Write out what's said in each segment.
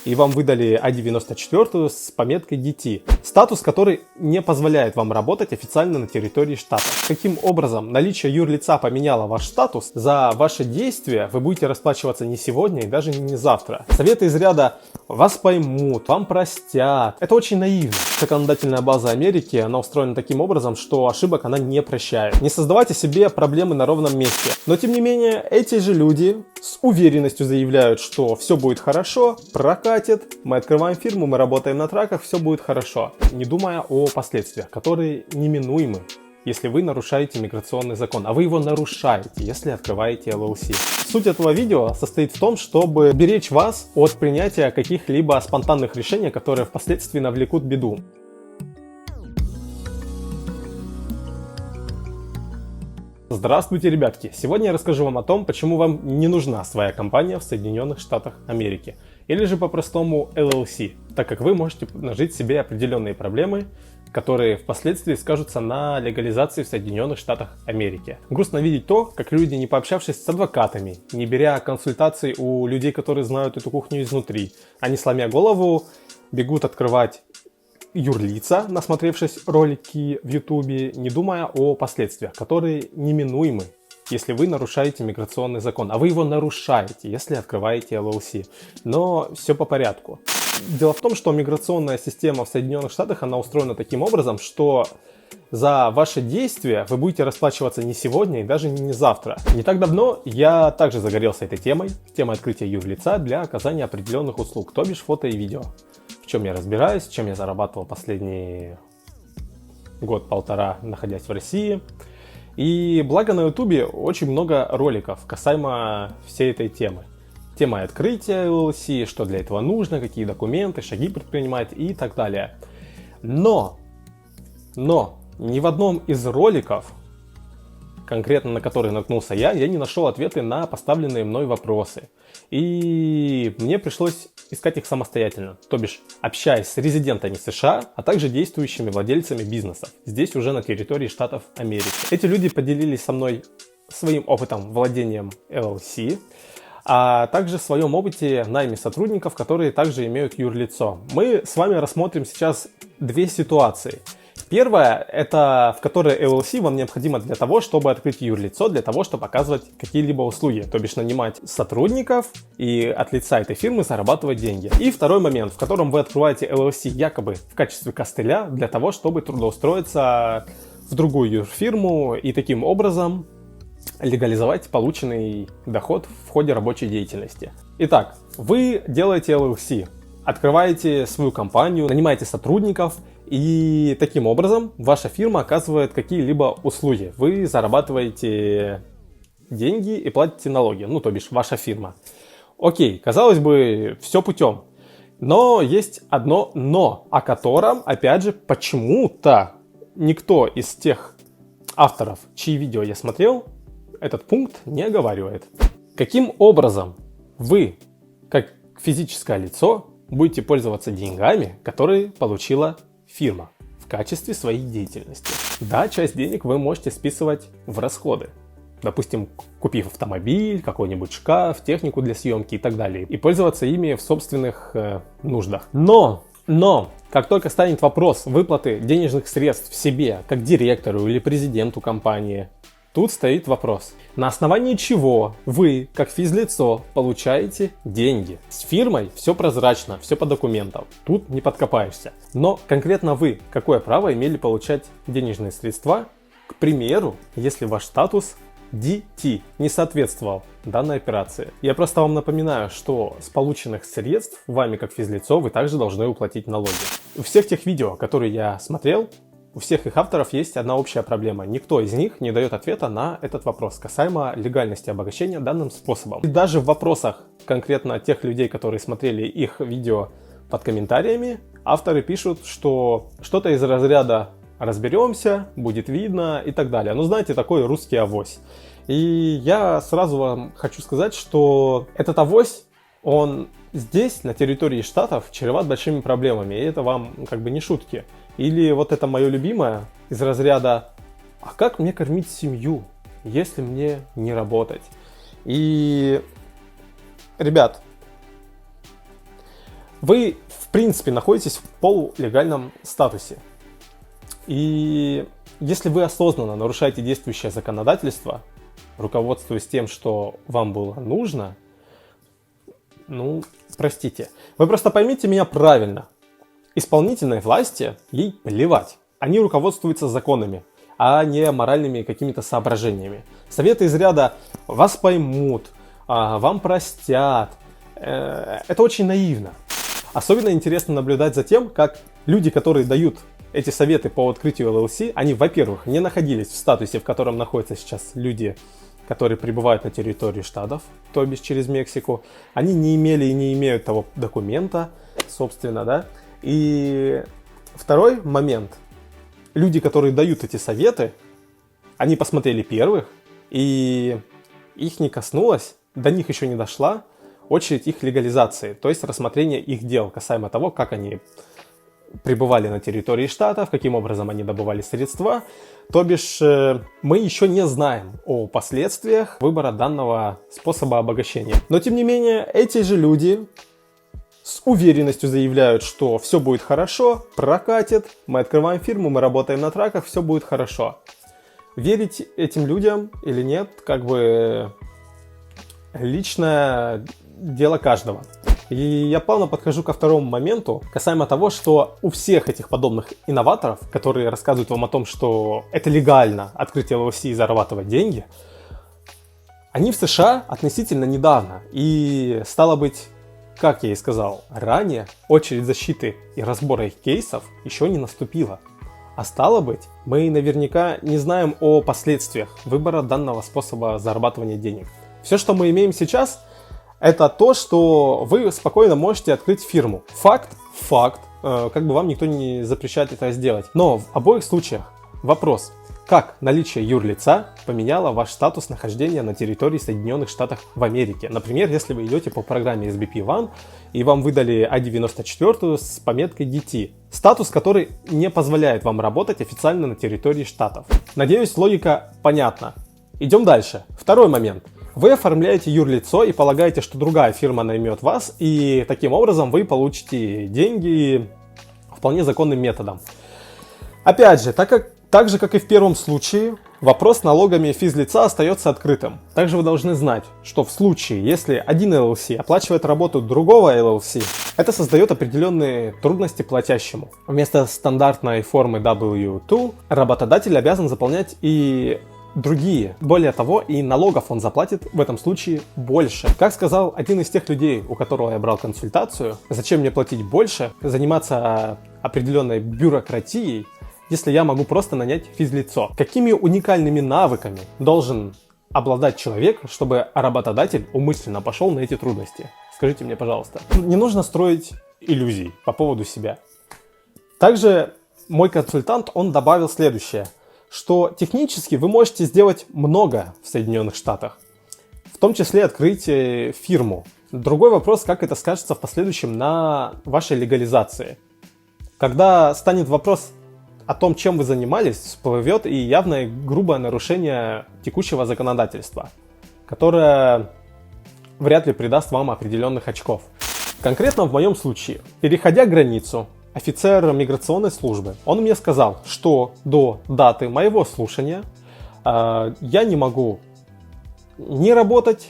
и вам выдали А94 с пометкой DT. Статус, который не позволяет вам работать официально на территории штата. Каким образом наличие юрлица поменяло ваш статус? За ваши действия вы будете расплачиваться не сегодня и даже не завтра. Советы из ряда «вас поймут», «вам простят». Это очень наивно. Законодательная база Америки, она устроена таким образом, что ошибок она не прощает. Не создавайте себе проблемы на ровном месте. Но тем не менее, эти же люди с уверенностью заявляют, что все будет хорошо, прокатит, мы открываем фирму, мы работаем на траках, все будет хорошо. Не думая о последствиях, которые неминуемы, если вы нарушаете миграционный закон, а вы его нарушаете, если открываете LLC. Суть этого видео состоит в том, чтобы беречь вас от принятия каких-либо спонтанных решений, которые впоследствии навлекут беду. Здравствуйте, ребятки! Сегодня я расскажу вам о том, почему вам не нужна своя компания в Соединенных Штатах Америки, или же по-простому LLC, так как вы можете нажить себе определенные проблемы, которые впоследствии скажутся на легализации в Соединенных Штатах Америки. Грустно видеть то, как люди, не пообщавшись с адвокатами, не беря консультаций у людей, которые знают эту кухню изнутри, они, сломя голову, бегут открывать юрлица, насмотревшись ролики в Ютубе, не думая о последствиях, которые неминуемы, если вы нарушаете миграционный закон. А вы его нарушаете, если открываете LLC. Но все по порядку. Дело в том, что миграционная система в Соединенных Штатах, она устроена таким образом, что за ваши действия вы будете расплачиваться не сегодня и даже не завтра. Не так давно я также загорелся этой темой открытия юрлица для оказания определенных услуг, то бишь фото и видео. В чем я разбираюсь, чем я зарабатывал последний год-полтора, находясь в России. И благо на ютубе очень много роликов касаемо всей этой темы. Тема открытия LLC, что для этого нужно, какие документы, шаги предпринимать и так далее. Но ни в одном из роликов, конкретно на который наткнулся я не нашел ответы на поставленные мной вопросы. И мне пришлось искать их самостоятельно, то бишь общаясь с резидентами США, а также действующими владельцами бизнесов, здесь уже на территории штатов Америки. Эти люди поделились со мной своим опытом владением LLC, а также в своем опыте найме сотрудников, которые также имеют юрлицо. Мы с вами рассмотрим сейчас две ситуации. Первая, это в которой LLC вам необходимо для того, чтобы открыть юрлицо, для того, чтобы оказывать какие-либо услуги, то бишь нанимать сотрудников и от лица этой фирмы зарабатывать деньги. И второй момент, в котором вы открываете LLC якобы в качестве костыля для того, чтобы трудоустроиться в другую юрфирму и таким образом легализовать полученный доход в ходе рабочей деятельности. Итак, вы делаете LLC, открываете свою компанию, нанимаете сотрудников, и таким образом ваша фирма оказывает какие-либо услуги. Вы зарабатываете деньги и платите налоги, то бишь ваша фирма. Окей, казалось бы, все путем. Но есть одно но, о котором, опять же, почему-то никто из тех авторов, чьи видео я смотрел, этот пункт не оговаривает. Каким образом вы, как физическое лицо, будете пользоваться деньгами, которые получила фирма в качестве своей деятельности? Да, часть денег вы можете списывать в расходы. Допустим, купив автомобиль, какой-нибудь шкаф, технику для съемки и так далее. И пользоваться ими в собственных нуждах. Но, как только станет вопрос выплаты денежных средств себе, как директору или президенту компании, тут стоит вопрос, на основании чего вы, как физлицо, получаете деньги. С фирмой все прозрачно, все по документам, тут не подкопаешься. Но конкретно вы, какое право имели получать денежные средства, к примеру, если ваш статус DT не соответствовал данной операции. Я просто вам напоминаю, что с полученных средств вами, как физлицо, вы также должны уплатить налоги. У всех тех видео, которые я смотрел, у всех их авторов есть одна общая проблема. Никто из них не дает ответа на этот вопрос касаемо легальности обогащения данным способом. И даже в вопросах конкретно тех людей, которые смотрели их видео под комментариями, авторы пишут, что что-то из разряда «разберемся», «будет видно» и так далее. Знаете, такой русский авось. И я сразу вам хочу сказать, что этот авось, он здесь, на территории штатов, чреват большими проблемами. И это вам не шутки. Или вот это мое любимое из разряда «А как мне кормить семью, если мне не работать?» И, ребят, вы, в принципе, находитесь в полулегальном статусе. И если вы осознанно нарушаете действующее законодательство, руководствуясь тем, что вам было нужно, ну, простите. Вы просто поймите меня правильно. Исполнительной власти ей плевать. Они руководствуются законами, а не моральными какими-то соображениями. Советы из ряда «вас поймут», «вам простят». Это очень наивно. Особенно интересно наблюдать за тем, как люди, которые дают эти советы по открытию LLC, они, во-первых, не находились в статусе, в котором находятся сейчас люди, которые прибывают на территории штатов, то бишь через Мексику. Они не имели и не имеют того документа, собственно, да. И второй момент. Люди, которые дают эти советы, они посмотрели первых, и их не коснулось, до них еще не дошла очередь их легализации, то есть рассмотрение их дел касаемо того, как они пребывали на территории штатов, каким образом они добывали средства. То бишь, мы еще не знаем о последствиях выбора данного способа обогащения. Но, тем не менее, эти же люди с уверенностью заявляют, что все будет хорошо, прокатит, мы открываем фирму, мы работаем на траках, все будет хорошо. Верить этим людям или нет, как бы личное дело каждого. И я плавно подхожу ко второму моменту, касаемо того, что у всех этих подобных инноваторов, которые рассказывают вам о том, что это легально открыть LLC и зарабатывать деньги, они в США относительно недавно. И стало быть, как я и сказал ранее, очередь защиты и разбора их кейсов еще не наступила. А стало быть, мы наверняка не знаем о последствиях выбора данного способа зарабатывания денег. Все, что мы имеем сейчас, это то, что вы спокойно можете открыть фирму. Факт, как бы вам никто не запрещает это сделать. Но в обоих случаях вопрос, как наличие юрлица поменяло ваш статус нахождения на территории Соединенных Штатов в Америке. Например, если вы идете по программе SBP One и вам выдали I-94 с пометкой DT. Статус, который не позволяет вам работать официально на территории штатов. Надеюсь, логика понятна. Идем дальше. Второй момент. Вы оформляете юрлицо и полагаете, что другая фирма наймет вас, и таким образом вы получите деньги вполне законным методом. Опять же, так же, как и в первом случае, вопрос с налогами физлица остается открытым. Также вы должны знать, что в случае, если один LLC оплачивает работу другого LLC, это создает определенные трудности платящему. Вместо стандартной формы W2 работодатель обязан заполнять и другие. Более того, и налогов он заплатит в этом случае больше. Как сказал один из тех людей, у которого я брал консультацию, зачем мне платить больше, заниматься определенной бюрократией, если я могу просто нанять физлицо? Какими уникальными навыками должен обладать человек, чтобы работодатель умышленно пошел на эти трудности? Скажите мне, пожалуйста. Не нужно строить иллюзий по поводу себя. Также мой консультант, он добавил следующее, что технически вы можете сделать много в Соединенных Штатах, в том числе открыть фирму. Другой вопрос, как это скажется в последующем на вашей легализации. Когда станет вопрос о том, чем вы занимались, всплывет и явное грубое нарушение текущего законодательства, которое вряд ли придаст вам определенных очков. Конкретно в моем случае, переходя границу, офицер миграционной службы, он мне сказал, что до даты моего слушания я не могу ни работать,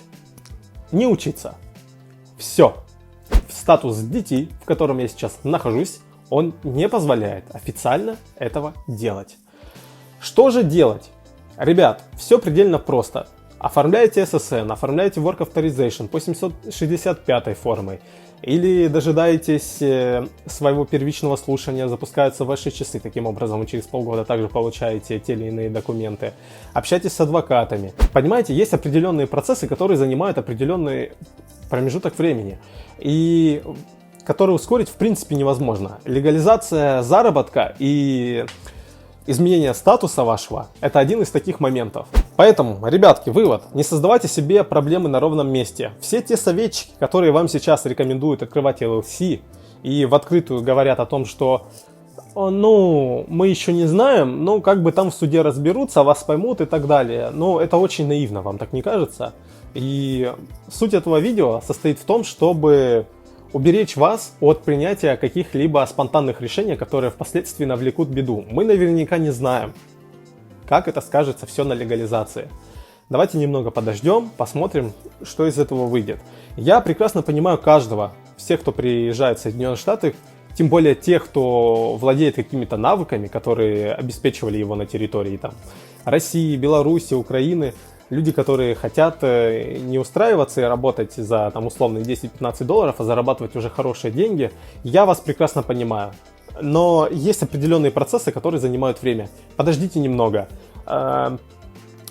ни учиться. Все. Статус детей, в котором я сейчас нахожусь, он не позволяет официально этого делать. Что же делать? Ребят, все предельно просто. Оформляете SSN, оформляете Work Authorization по 765 формой, или дожидаетесь своего первичного слушания, запускаются ваши часы, таким образом вы через полгода также получаете те или иные документы. Общайтесь с адвокатами. Понимаете, есть определенные процессы, которые занимают определенный промежуток времени, и которые ускорить в принципе невозможно. Легализация заработка и изменение статуса вашего – это один из таких моментов. Поэтому, ребятки, вывод. Не создавайте себе проблемы на ровном месте. Все те советчики, которые вам сейчас рекомендуют открывать LLC и в открытую говорят о том, что мы еще не знаем, как бы там в суде разберутся, вас поймут и так далее. Но это очень наивно, вам так не кажется? И суть этого видео состоит в том, чтобы уберечь вас от принятия каких-либо спонтанных решений, которые впоследствии навлекут беду. Мы наверняка не знаем, как это скажется все на легализации. Давайте немного подождем, посмотрим, что из этого выйдет. Я прекрасно понимаю каждого, всех, кто приезжает в Соединенные Штаты, тем более тех, кто владеет какими-то навыками, которые обеспечивали его на территории там, России, Беларуси, Украины. Люди, которые хотят не устраиваться и работать за там, условные 10-15 долларов, а зарабатывать уже хорошие деньги. Я вас прекрасно понимаю. Но есть определенные процессы, которые занимают время. Подождите немного.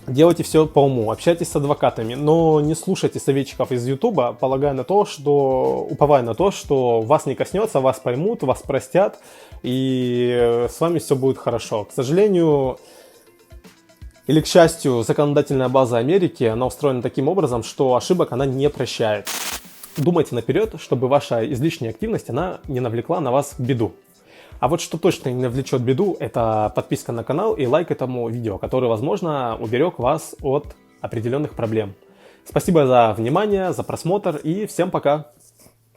Делайте все по уму, общайтесь с адвокатами, но не слушайте советчиков из Ютуба, уповая на то, что вас не коснется, вас поймут, вас простят, и с вами все будет хорошо. К сожалению, или к счастью, законодательная база Америки, она устроена таким образом, что ошибок она не прощает. Думайте наперед, чтобы ваша излишняя активность она не навлекла на вас беду. А вот что точно не навлечет беду, это подписка на канал и лайк этому видео, который, возможно, уберег вас от определенных проблем. Спасибо за внимание, за просмотр и всем пока!